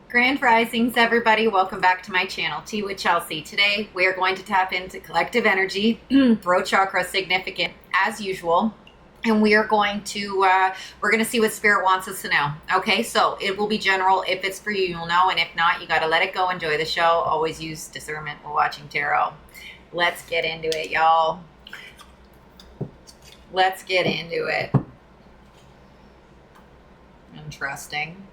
Grand Risings, everybody. Welcome back to my channel, Tea with Chelsea. Today, we are going to tap into collective energy, throat chakra significant as usual. And we are going to, we're going to see what Spirit wants us to know. Okay, so it will be general. If it's for you, you'll know. And if not, you got to let it go. Enjoy the show. Always use discernment while watching tarot. Let's get into it, y'all. Let's get into it. Interesting.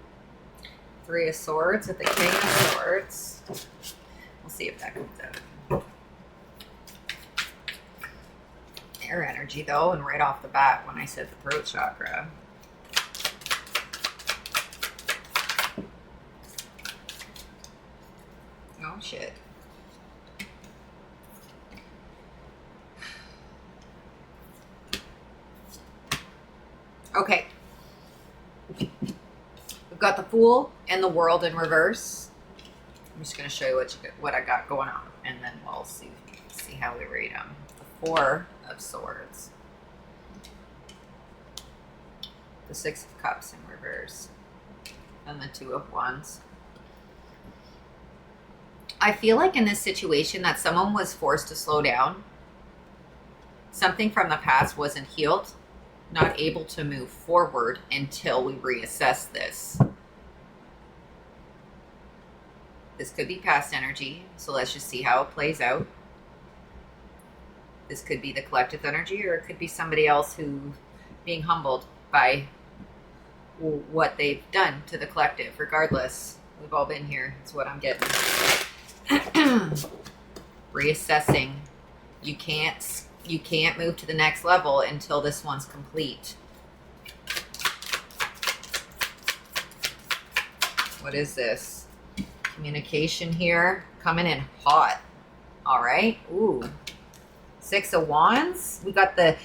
Three of Swords with the King of Swords. We'll see if that comes out. Air energy, though, and right off the bat when I said the throat chakra. Oh, shit. Okay. We've got the Fool and the World in reverse. I'm just going to show you what I got going on, and then we'll see how we read them. The Four of Swords. The Six of Cups in reverse. And the Two of Wands. I feel like in this situation that someone was forced to slow down. Something from the past wasn't healed. Not able to move forward until we reassess this. This could be past energy, so let's just see how it plays out. This could be the collective energy, or it could be somebody else who being humbled by what they've done to the collective. Regardless, we've all been here. That's what I'm getting. Reassessing. You can't move to the next level until this one's complete. What is this? Communication here coming in hot. All right. Ooh. Six of Wands. We got the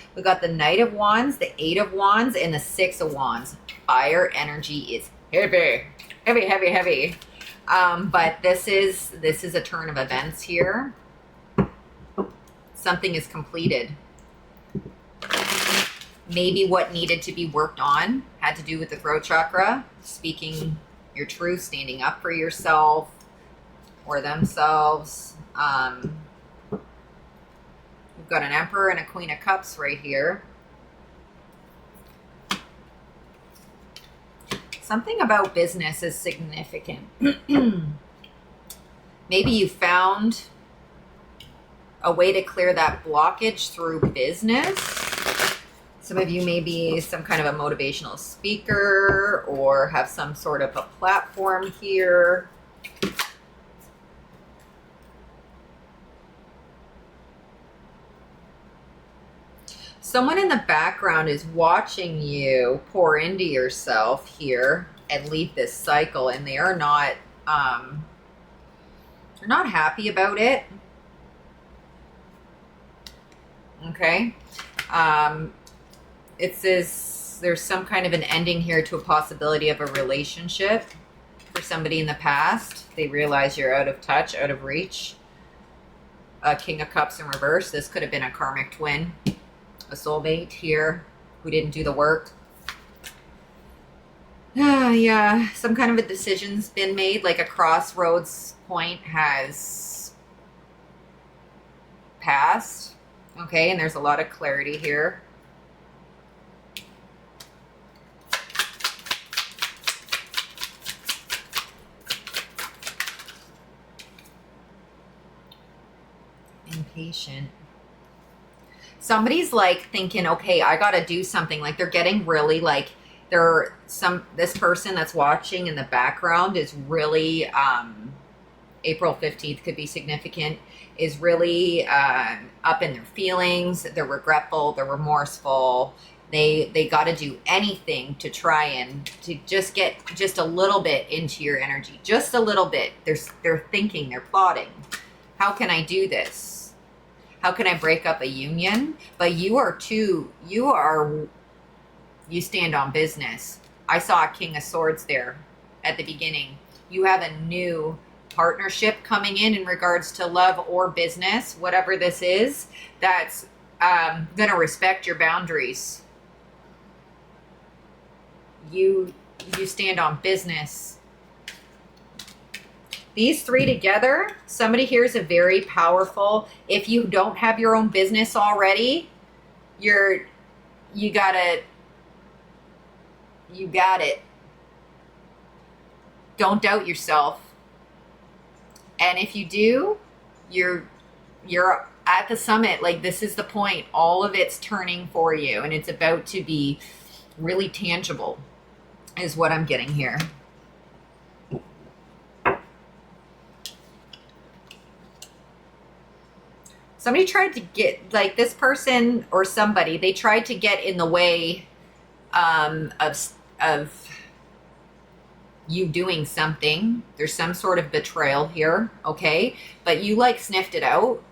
Knight of Wands, the Eight of Wands, and the Six of Wands. Fire energy is heavy. Heavy, heavy, heavy. But this is a turn of events here. Something is completed. Maybe what needed to be worked on had to do with the throat chakra, speaking your truth, standing up for yourself or themselves. We've got an Emperor and a Queen of Cups right here. Something about business is significant. Maybe you found a way to clear that blockage through business. Some of you may be some kind of a motivational speaker or have some sort of a platform here. Someone in the background is watching you pour into yourself here and leave this cycle, and they are not they're not happy about it. Okay. It says there's some kind of an ending here to a possibility of a relationship for somebody in the past. They realize you're out of touch, out of reach. A King of Cups in reverse. This could have been a karmic twin, a soulmate here who didn't do the work. Yeah, some kind of a decision's been made, like a crossroads point has passed. Okay, and there's a lot of clarity here. Impatient. Somebody's like thinking, okay, I gotta do something. Like they're getting really like, this person that's watching in the background is really, April 15th could be significant, is really up in their feelings. They're regretful, they're remorseful. They got to do anything to try and to just get just a little bit into your energy, just a little bit. They're thinking, they're plotting. How can I do this? How can I break up a union? But you stand on business. I saw a King of Swords there at the beginning. You have a new partnership coming in regards to love or business, whatever this is, that's going to respect your boundaries. You stand on business. These three together, somebody here is a very powerful, if you don't have your own business already, you got it. Don't doubt yourself. And if you do, you're at the summit. Like, this is the point. All of it's turning for you, and it's about to be really tangible, is what I'm getting here. Somebody tried to get, like, this person or somebody, they tried to get in the way of you doing something. There's some sort of betrayal here, okay? But you, like, sniffed it out.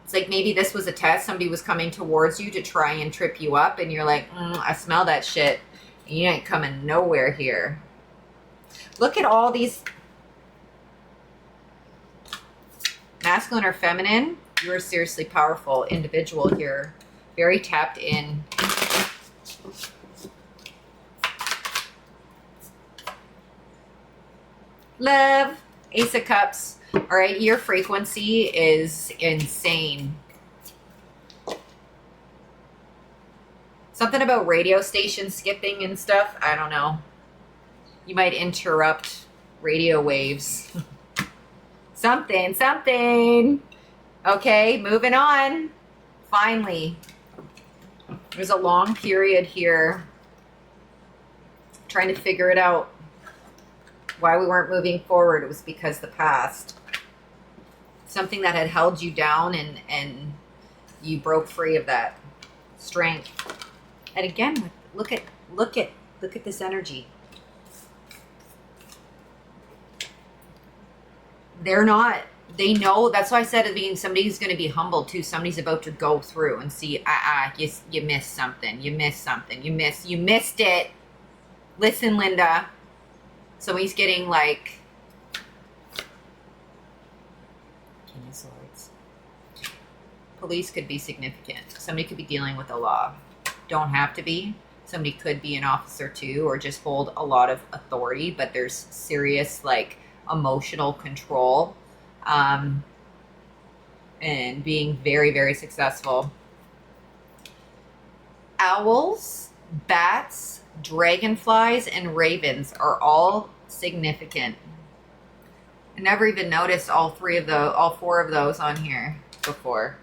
It's like maybe this was a test. Somebody was coming towards you to try and trip you up, and you're like, I smell that shit. You ain't coming nowhere here. Look at all these. Masculine or feminine, you're a seriously powerful individual here. Very tapped in. Love, Ace of Cups. All right, your frequency is insane. Something about radio station skipping and stuff. I don't know. You might interrupt radio waves. Something. Okay, moving on. Finally. There's a long period here. Trying to figure it out. Why we weren't moving forward. It was because the past. Something that had held you down, and you broke free of that. Strength. And again, look at this energy. They know. That's why I said at the beginning, somebody's going to be humbled too. Somebody's about to go through and see, you missed something. You missed it. Listen, Linda. So he's getting, like, King of Swords. Police could be significant. Somebody could be dealing with the law. Don't have to be. Somebody could be an officer too, or just hold a lot of authority, but there's serious, like, emotional control, and being very, very successful. Owls, bats, dragonflies, and ravens are all significant. I never even noticed all four of those on here before.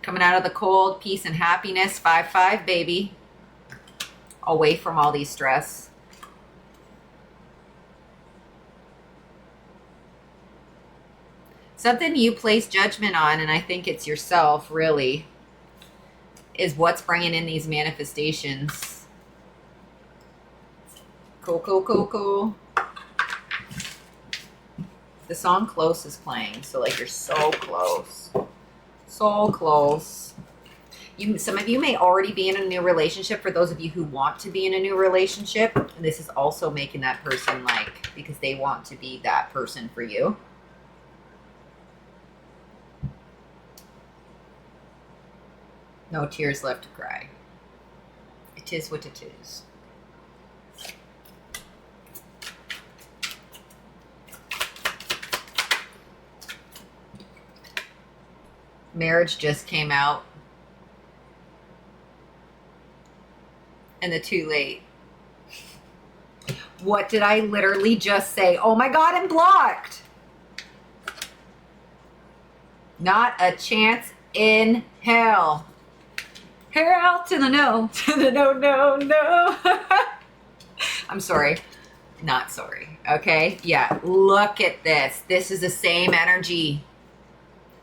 Coming out of the cold, peace and happiness, 5-5, baby. Away from all these stress. Something you place judgment on, and I think it's yourself, really, is what's bringing in these manifestations. Cool. The song Close is playing, so, like, you're so close. So close. Some of you may already be in a new relationship. For those of you who want to be in a new relationship, this is also making that person, like, because they want to be that person for you. No tears left to cry. It is what it is. Marriage just came out. And the too late. What did I literally just say? Oh my God, I'm blocked. Not a chance in hell. Hell to the no. To the no. I'm sorry. Not sorry. Okay? Yeah, look at this. This is the same energy.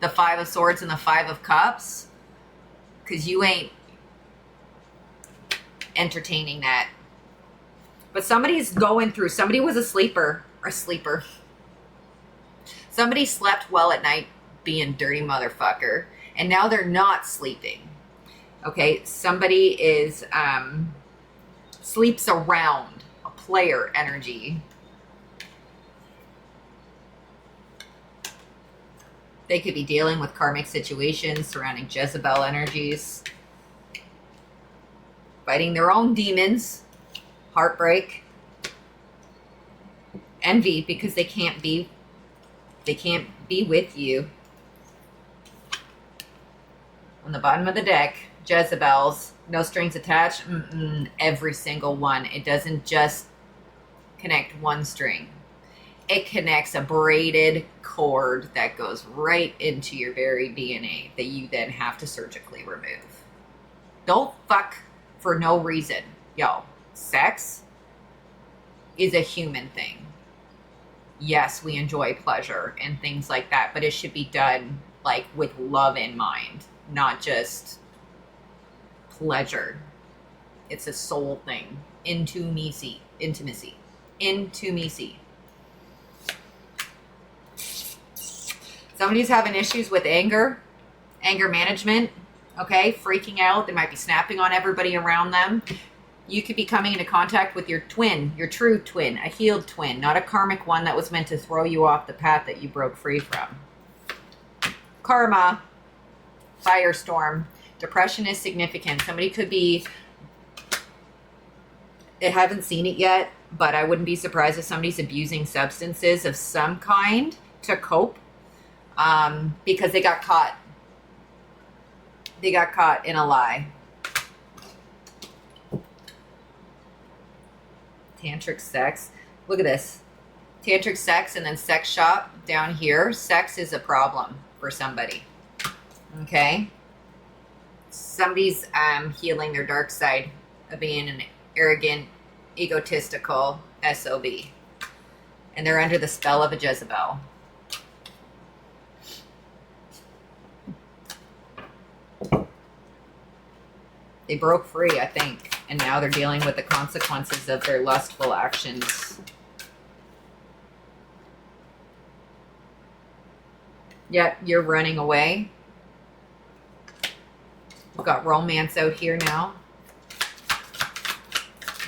The 5 of Swords and the 5 of Cups. Because you ain't entertaining that. But somebody's going through. Somebody was a sleeper. Somebody slept well at night being dirty motherfucker. And now they're not sleeping. Okay? Somebody is sleeps around a player energy. They could be dealing with karmic situations surrounding Jezebel energies. Fighting their own demons. Heartbreak. Envy because they can't be They can't be with you. On the bottom of the deck, Jezebels, no strings attached. Every single one. It doesn't just connect one string. It connects a braided cord that goes right into your very DNA that you then have to surgically remove. Don't fuck for no reason. Yo, sex is a human thing. Yes, we enjoy pleasure and things like that, but it should be done like with love in mind, not just pleasure. It's a soul thing. Intimacy. Somebody's having issues with anger management, okay? Freaking out. They might be snapping on everybody around them. You could be coming into contact with your twin, your true twin, a healed twin, not a karmic one that was meant to throw you off the path that you broke free from. Karma, firestorm, depression is significant. Somebody could be, I haven't seen it yet, but I wouldn't be surprised if somebody's abusing substances of some kind to cope. Because they got caught. They got caught in a lie. Tantric sex. Look at this. Tantric sex and then sex shop down here. Sex is a problem for somebody. Okay? Somebody's healing their dark side of being an arrogant, egotistical SOB. And they're under the spell of a Jezebel. They broke free, I think, and now they're dealing with the consequences of their lustful actions. Yet you're running away. We've got romance out here now.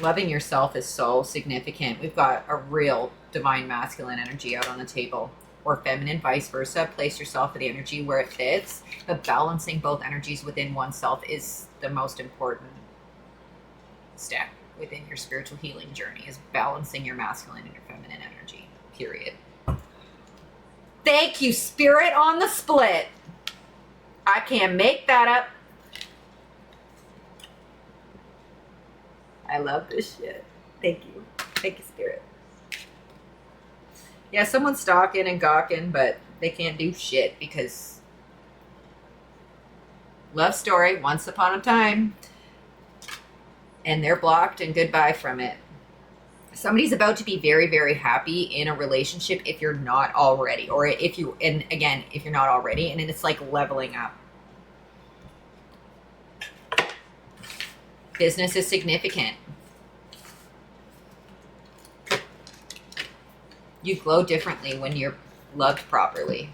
Loving yourself is so significant. We've got a real divine masculine energy out on the table. Or feminine, vice versa. Place yourself in the energy where it fits. But balancing both energies within oneself is the most important step within your spiritual healing journey, is balancing your masculine and your feminine energy, period. Thank you, Spirit, on the split. I can't make that up. I love this shit. Thank you. Thank you, Spirit. Yeah, someone's stalking and gawking, but they can't do shit because love story, once upon a time, and they're blocked and goodbye from it. Somebody's about to be very, very happy in a relationship if you're not already, or if you, and again, if you're not already, and it's like leveling up. Business is significant. You glow differently when you're loved properly.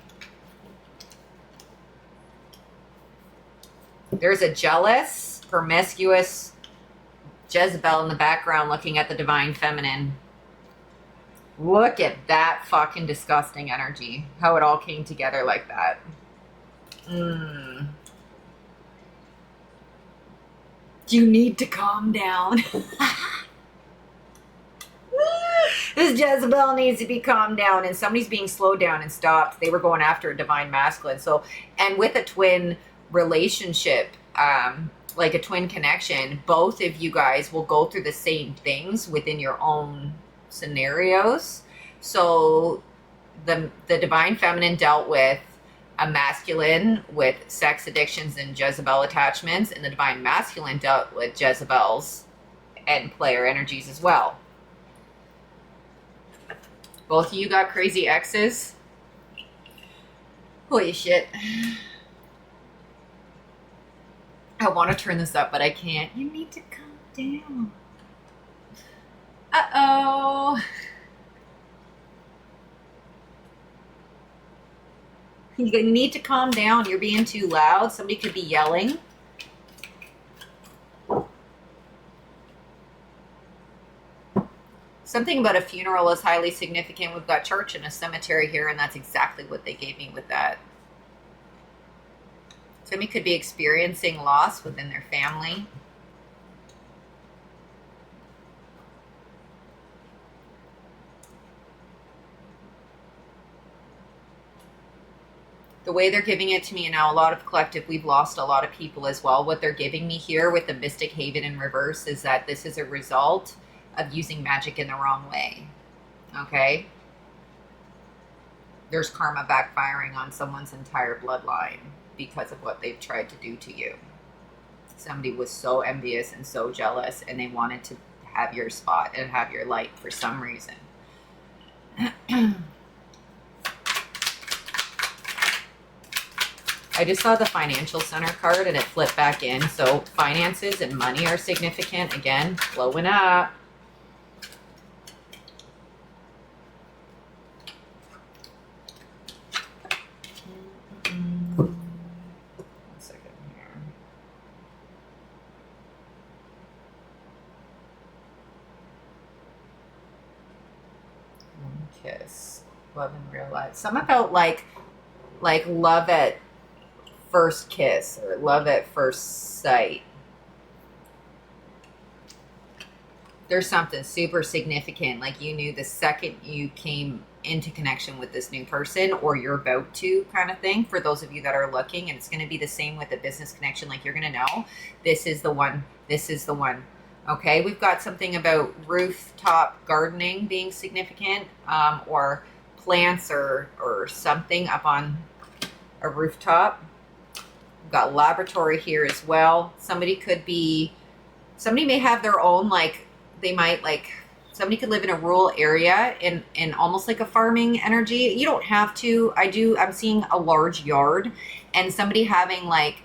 There's a jealous, promiscuous Jezebel in the background looking at the divine feminine. Look at that fucking disgusting energy. How it all came together like that. You need to calm down. This Jezebel needs to be calmed down, and somebody's being slowed down and stopped. They were going after a divine masculine. So, and with a twin relationship, like a twin connection, both of you guys will go through the same things within your own scenarios. So the divine feminine dealt with a masculine with sex addictions and Jezebel attachments, and the divine masculine dealt with Jezebels and player energies as well. Both of you got crazy exes. Holy shit. I want to turn this up, but I can't. You need to calm down. Uh-oh. You need to calm down. You're being too loud. Somebody could be yelling. Something about a funeral is highly significant. We've got church and a cemetery here, and that's exactly what they gave me with that. Somebody could be experiencing loss within their family. The way they're giving it to me, and now a lot of collective, we've lost a lot of people as well. What they're giving me here with the Mystic Haven in reverse is that this is a result of using magic in the wrong way. Okay? There's karma backfiring on someone's entire bloodline because of what they've tried to do to you. Somebody was so envious and so jealous, and they wanted to have your spot and have your light for some reason. I just saw the financial center card and it flipped back in. So finances and money are significant. Again, blowing up. One second here. One kiss. Love in real life. Something about like love at first kiss or love at first sight. There's something super significant, like you knew the second you came into connection with this new person, or you're about to, kind of thing, for those of you that are looking. And it's going to be the same with a business connection. Like, you're going to know this is the one. This is the one. Okay, we've got something about rooftop gardening being significant, or plants or something up on a rooftop. We've got laboratory here as well. Somebody may have their own, like, they might, like, somebody could live in a rural area in almost like a farming energy. You don't have to. I'm seeing a large yard and somebody having like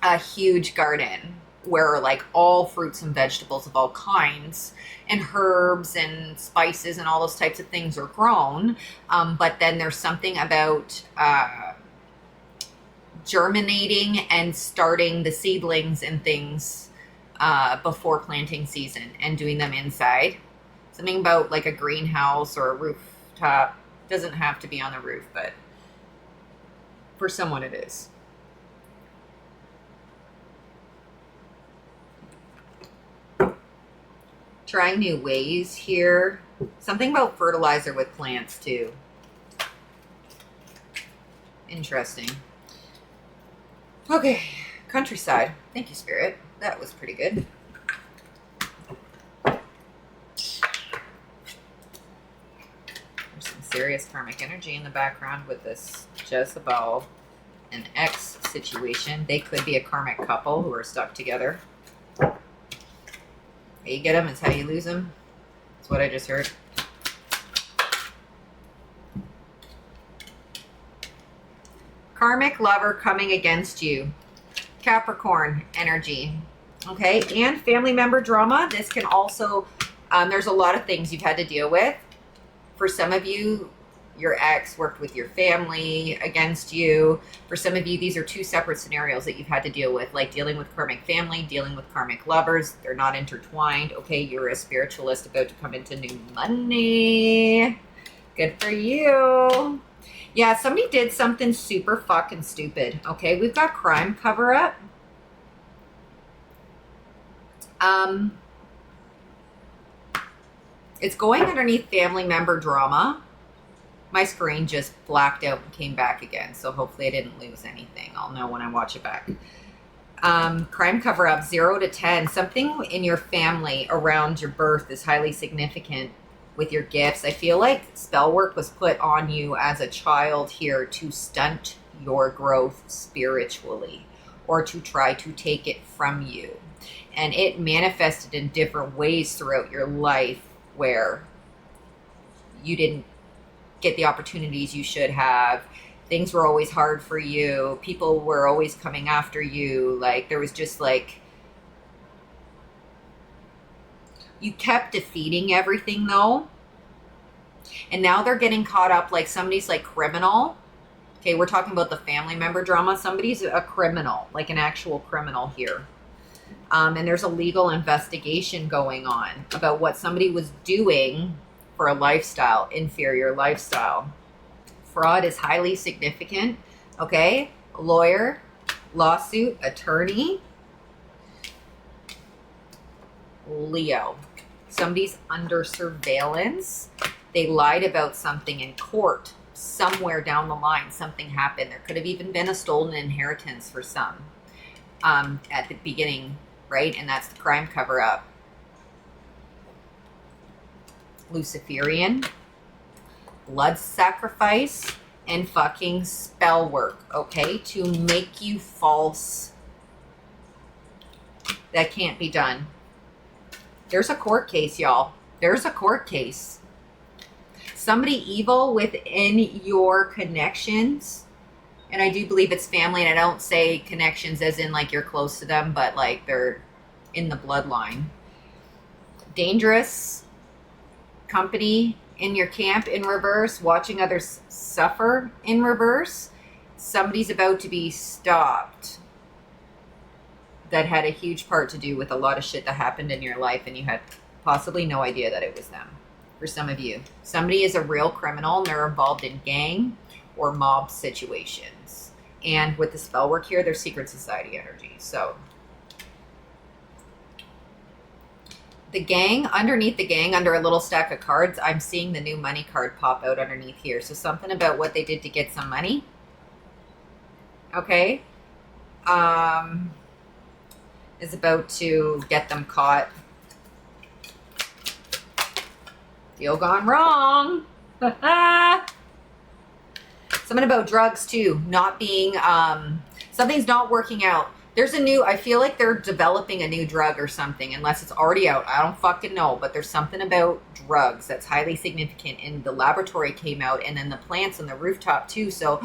a huge garden where like all fruits and vegetables of all kinds and herbs and spices and all those types of things are grown. But then there's something about germinating and starting the seedlings and things before planting season and doing them inside. Something about like a greenhouse or a rooftop. Doesn't have to be on the roof, but for someone it is. Trying new ways here. Something about fertilizer with plants too. Interesting. Okay, countryside. Thank you, Spirit. That was pretty good. There's some serious karmic energy in the background with this Jezebel and ex situation. They could be a karmic couple who are stuck together. How you get them is how you lose them. That's what I just heard. Karmic lover coming against you. Capricorn energy. Okay, and family member drama. This can also, there's a lot of things you've had to deal with. For some of you, your ex worked with your family against you. For some of you, these are two separate scenarios that you've had to deal with, like dealing with karmic family, dealing with karmic lovers. They're not intertwined. Okay, you're a spiritualist about to come into new money. Good for you. Yeah, somebody did something super fucking stupid. Okay, we've got crime cover-up. It's going underneath family member drama. My screen just blacked out and came back again, so hopefully I didn't lose anything. I'll know when I watch it back. Crime cover-up, 0 to 10. Something in your family around your birth is highly significant with your gifts. I feel like spell work was put on you as a child here to stunt your growth spiritually or to try to take it from you. And it manifested in different ways throughout your life where you didn't get the opportunities you should have. Things were always hard for you. People were always coming after you. Like, there was just like, you kept defeating everything though. And now they're getting caught up, like somebody's like criminal. Okay, we're talking about the family member drama. Somebody's a criminal, like an actual criminal here. And there's a legal investigation going on about what somebody was doing for a lifestyle, inferior lifestyle. Fraud is highly significant. Okay, lawyer, lawsuit, attorney. Leo. Somebody's under surveillance. They lied about something in court. Somewhere down the line, something happened. There could have even been a stolen inheritance for some at the beginning, right? And that's the crime cover-up. Luciferian, blood sacrifice, and fucking spell work, okay? To make you false. That can't be done. There's a court case, y'all. There's a court case. Somebody evil within your connections, and I do believe it's family, and I don't say connections as in like you're close to them, but like they're in the bloodline. Dangerous company in your camp in reverse, watching others suffer in reverse. Somebody's about to be stopped that had a huge part to do with a lot of shit that happened in your life, and you had possibly no idea that it was them. For some of you, somebody is a real criminal and they're involved in gang or mob situations. And with the spell work here, there's secret society energy. So the gang, underneath the gang, under a little stack of cards, I'm seeing the new money card pop out underneath here. So something about what they did to get some money. Okay. Is about to get them caught. Deal gone wrong. Something about drugs too, not being, something's not working out. There's a new, I feel like they're developing a new drug or something, unless it's already out. I don't fucking know, but there's something about drugs that's highly significant. And the laboratory came out, and then the plants on the rooftop too. So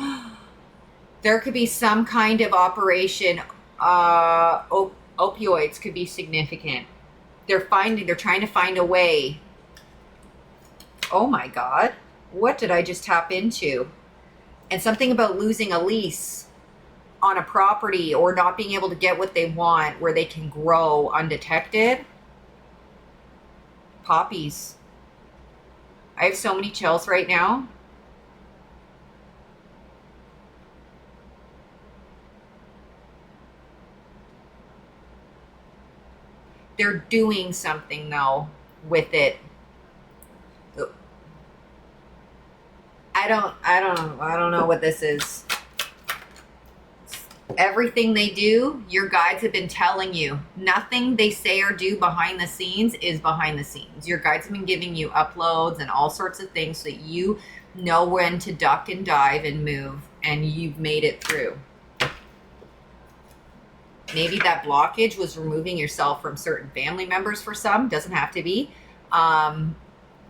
there could be some kind of operation. Opioids could be significant. They're trying to find a way. Oh my God, what did I just tap into? And something about losing a lease on a property or not being able to get what they want where they can grow undetected. Poppies. I have so many chills right now. They're doing something though with it. I don't know what this is. Everything they do, your guides have been telling you. Nothing they say or do behind the scenes is behind the scenes. Your guides have been giving you uploads and all sorts of things so that you know when to duck and dive and move, and you've made it through. Maybe that blockage was removing yourself from certain family members for some. Doesn't have to be.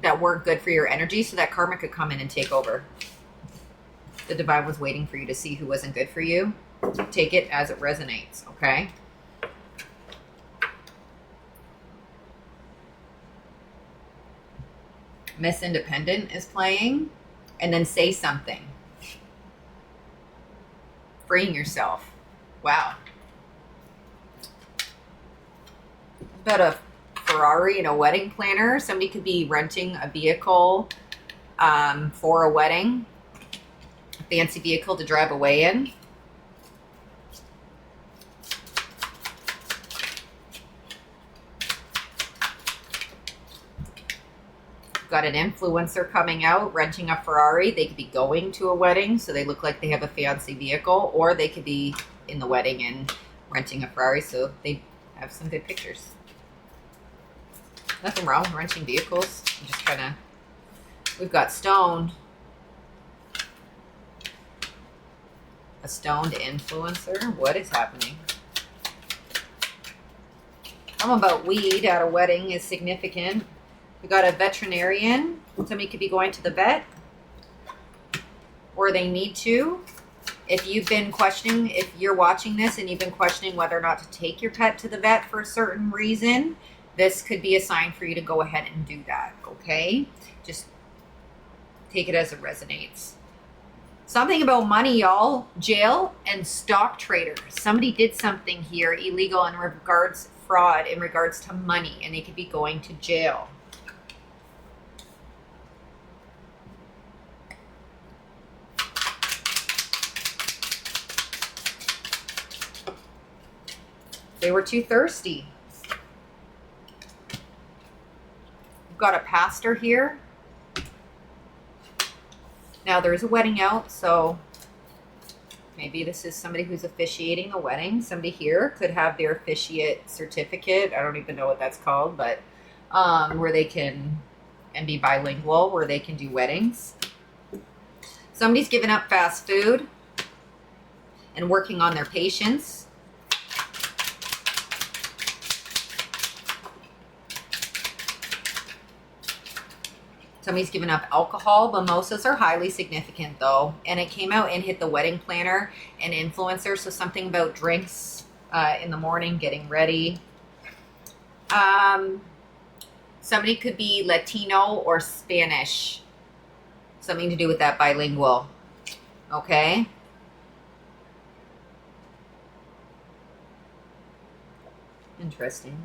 That weren't good for your energy, so that karmic could come in and take over. The divine was waiting for you to see who wasn't good for you. Take it as it resonates, okay? Miss Independent is playing. And then say something. Freeing yourself. Wow. About a Ferrari and a wedding planner. Somebody could be renting a vehicle for a wedding. A fancy vehicle to drive away in. Got an influencer coming out, renting a Ferrari. They could be going to a wedding, so they look like they have a fancy vehicle, or they could be in the wedding and renting a Ferrari, so they have some good pictures. Nothing wrong with renting vehicles. Just kind of, we've got stoned. A stoned influencer. What is happening? Something about weed at a wedding is significant. We got a veterinarian. Somebody could be going to the vet, or they need to. If you've been questioning, if you're watching this and you've been questioning whether or not to take your pet to the vet for a certain reason, this could be a sign for you to go ahead and do that, okay? Just take it as it resonates. Something about money, y'all. Jail and stock traders. Somebody did something here illegal in regards fraud, in regards to money, and they could be going to jail. They were too thirsty. We've got a pastor here. Now there's a wedding out, so maybe this is somebody who's officiating a wedding. Somebody here could have their officiate certificate. I don't even know what that's called, but where they can, and be bilingual, where they can do weddings. Somebody's giving up fast food and working on their patience. Somebody's given up alcohol. Mimosas are highly significant though. And it came out and hit the wedding planner and influencer. So something about drinks in the morning, getting ready. Somebody could be Latino or Spanish. Something to do with that bilingual. Okay. Interesting.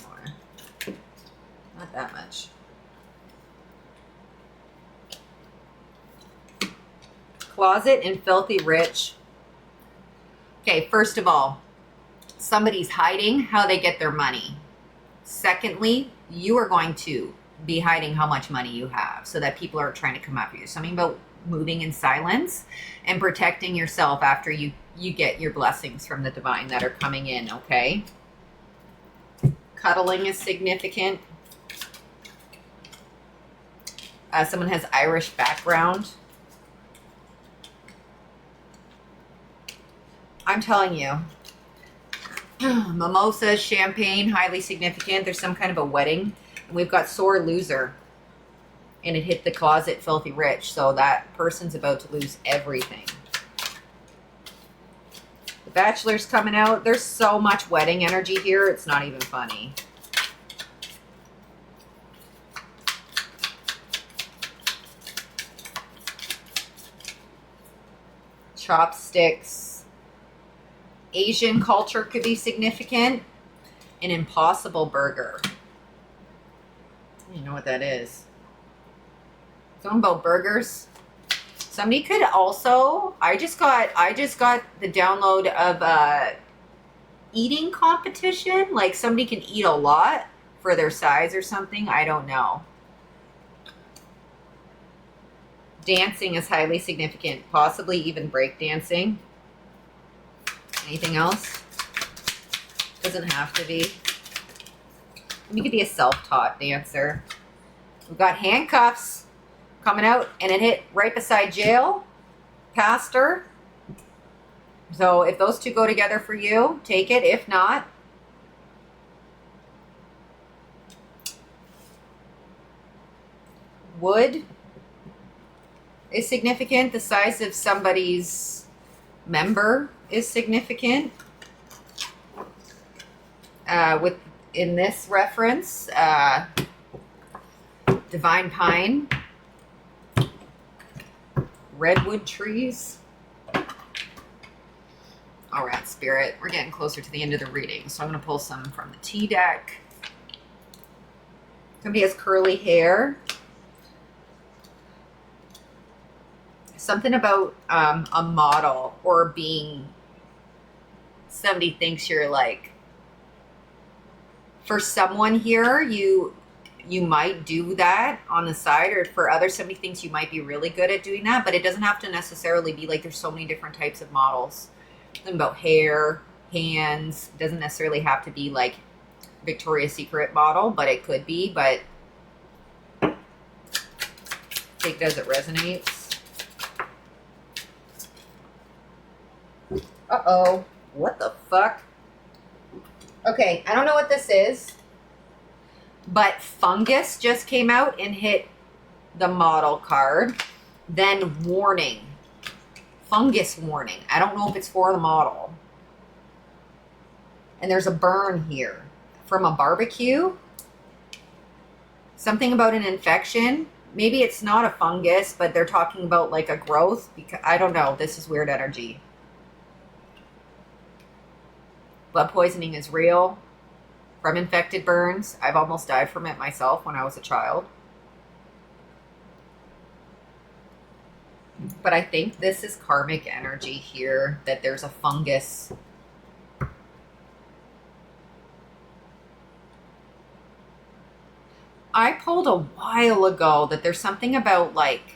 More. Not that much. Closet and filthy rich. Okay, first of all, somebody's hiding how they get their money. Secondly, you are going to be hiding how much money you have so that people are trying to come after you. Something about moving in silence and protecting yourself after you get your blessings from the divine that are coming in, okay? Cuddling is significant. Someone has Irish background. I'm telling you, mimosas, champagne, highly significant. There's some kind of a wedding. And we've got sore loser. And it hit the closet, filthy rich. So that person's about to lose everything. The Bachelor's coming out. There's so much wedding energy here. It's not even funny. Chopsticks. Asian culture could be significant. An Impossible Burger. You know what that is. Something about burgers. Somebody could also, I just got the download of eating competition. Like somebody can eat a lot for their size or something. I don't know. Dancing is highly significant. Possibly even break dancing. Anything else? Doesn't have to be. You could be a self-taught dancer. We've got handcuffs coming out, and it hit right beside jail. Pastor. So if those two go together for you, take it. If not, wood is significant. The size of somebody's member is significant. In this reference, divine pine, redwood trees. All right, Spirit, we're getting closer to the end of the reading, so I'm going to pull some from the tea deck. Somebody has curly hair. Something about a model or being, somebody thinks you're like, for someone here, you might do that on the side, or for others, somebody thinks you might be really good at doing that, but it doesn't have to necessarily be like, there's so many different types of models. Something about hair, hands, doesn't necessarily have to be like Victoria's Secret model, but it could be, but take it as it resonates. Uh-oh. What the fuck? Okay, I don't know what this is, but fungus just came out and hit the model card. Then warning. Fungus warning. I don't know if it's for the model. And there's a burn here from a barbecue. Something about an infection. Maybe it's not a fungus, but they're talking about like a growth. Because I don't know. This is weird energy. Blood poisoning is real from infected burns. I've almost died from it myself when I was a child. But I think this is karmic energy here, that there's a fungus. I pulled a while ago that there's something about like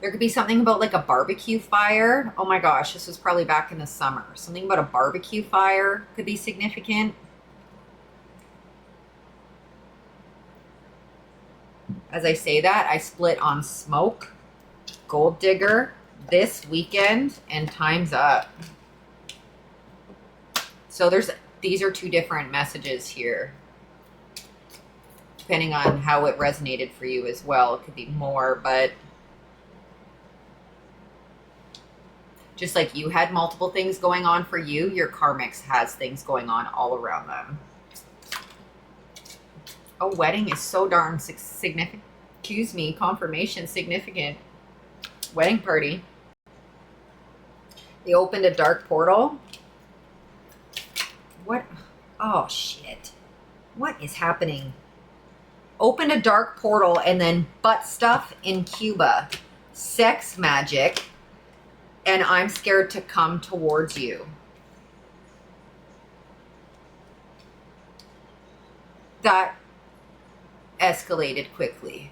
There could be something about like a barbecue fire. Oh my gosh, this was probably back in the summer. Something about a barbecue fire could be significant. As I say that, I split on smoke, gold digger, this weekend, and time's up. So these are two different messages here. Depending on how it resonated for you as well. It could be more, but just like you had multiple things going on for you, your karmics has things going on all around them. A wedding is so darn significant. Excuse me, confirmation, significant. Wedding party. They opened a dark portal. What? Oh, shit. What is happening? Opened a dark portal and then butt stuff in Cuba. Sex magic. And I'm scared to come towards you. That escalated quickly.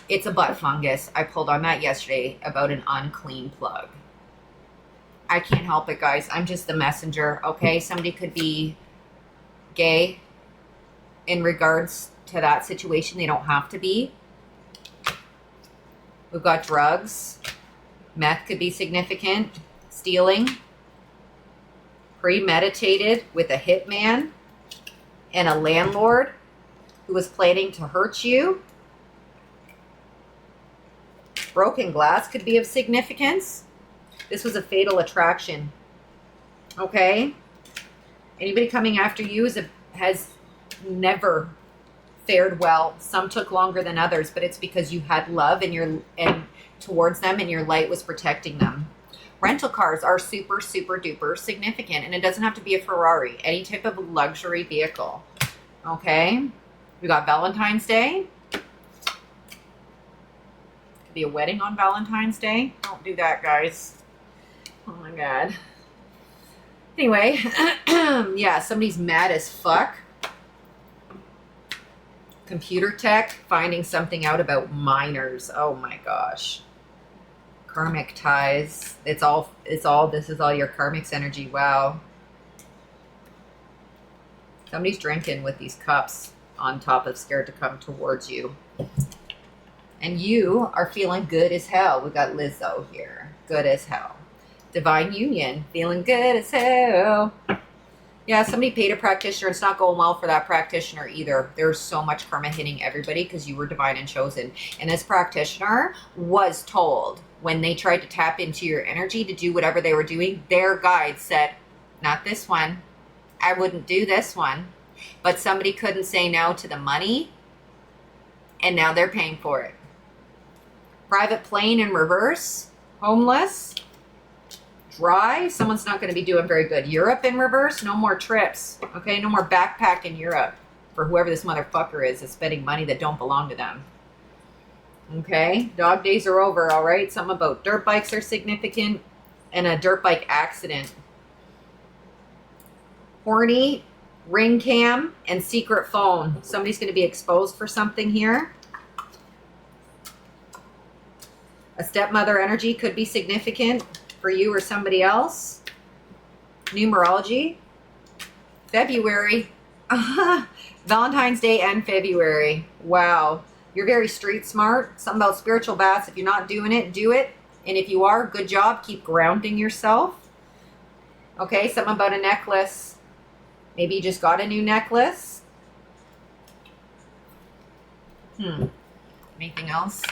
It's a butt fungus. I pulled on that yesterday about an unclean plug. I can't help it, guys. I'm just the messenger, okay? Somebody could be gay in regards to that situation. They don't have to be. We've got drugs. Meth could be significant. Stealing. Premeditated with a hitman and a landlord who was planning to hurt you. Broken glass could be of significance. This was a fatal attraction. Okay? Anybody coming after you has never fared well. Some took longer than others, but it's because you had love and towards them and your light was protecting them. Rental cars are super, super duper significant, and it doesn't have to be a Ferrari, any type of luxury vehicle. Okay? We got Valentine's Day. Be a wedding on Valentine's Day. Don't do that, guys. Oh my god. Anyway, yeah, somebody's mad as fuck. Computer tech, finding something out about minors. Oh my gosh. Karmic ties. This is all your karmic's energy. Wow. Somebody's drinking with these cups on top of scared to come towards you. And you are feeling good as hell. We got Lizzo here. Good as hell. Divine Union. Feeling good as hell. Yeah, somebody paid a practitioner. It's not going well for that practitioner either. There's so much karma hitting everybody because you were divine and chosen. And this practitioner was told when they tried to tap into your energy to do whatever they were doing, their guide said, not this one. I wouldn't do this one. But somebody couldn't say no to the money. And now they're paying for it. Private plane in reverse. Homeless. Dry. Someone's not going to be doing very good. Europe in reverse. No more trips. Okay, no more backpack in Europe for whoever this motherfucker is spending money that don't belong to them. Okay, dog days are over, all right? Something about dirt bikes are significant and a dirt bike accident. Horny, ring cam, and secret phone. Somebody's going to be exposed for something here. A stepmother energy could be significant for you or somebody else. Numerology. February. Valentine's Day and February. Wow. You're very street smart. Something about spiritual baths. If you're not doing it, do it. And if you are, good job. Keep grounding yourself. Okay, something about a necklace. Maybe you just got a new necklace. Anything else?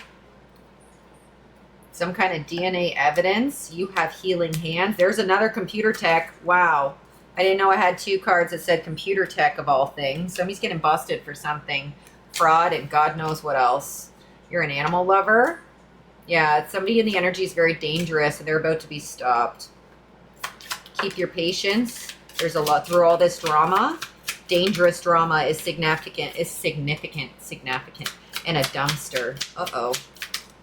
Some kind of DNA evidence. You have healing hands. There's another computer tech. Wow. I didn't know I had two cards that said computer tech of all things. Somebody's getting busted for something. Fraud and God knows what else. You're an animal lover. Yeah, somebody in the energy is very dangerous and they're about to be stopped. Keep your patience. There's a lot through all this drama. Dangerous drama is significant. And a dumpster. Uh-oh.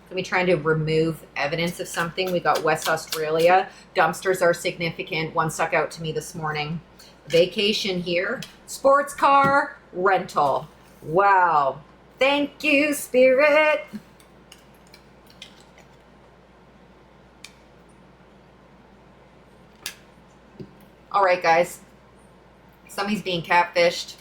Somebody trying to remove evidence of something. We got West Australia. Dumpsters are significant. One stuck out to me this morning. Vacation here. Sports car rental. Wow. Thank you, Spirit. All right, guys. Somebody's being catfished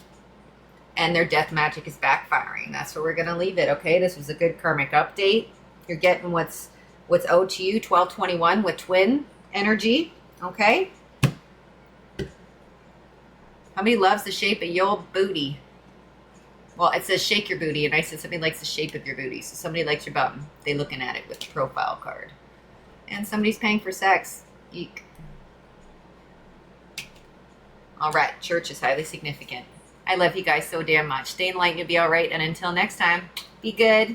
and their death magic is backfiring. That's where we're going to leave it, okay? This was a good karmic update. You're getting what's owed to you, 1221 with twin energy, okay? How many loves the shape of your booty? Well, it says shake your booty, and I said somebody likes the shape of your booty. So somebody likes your bum. They looking at it with the profile card. And somebody's paying for sex. Eek. All right, church is highly significant. I love you guys so damn much. Stay enlightened, you'll be all right. And until next time, be good.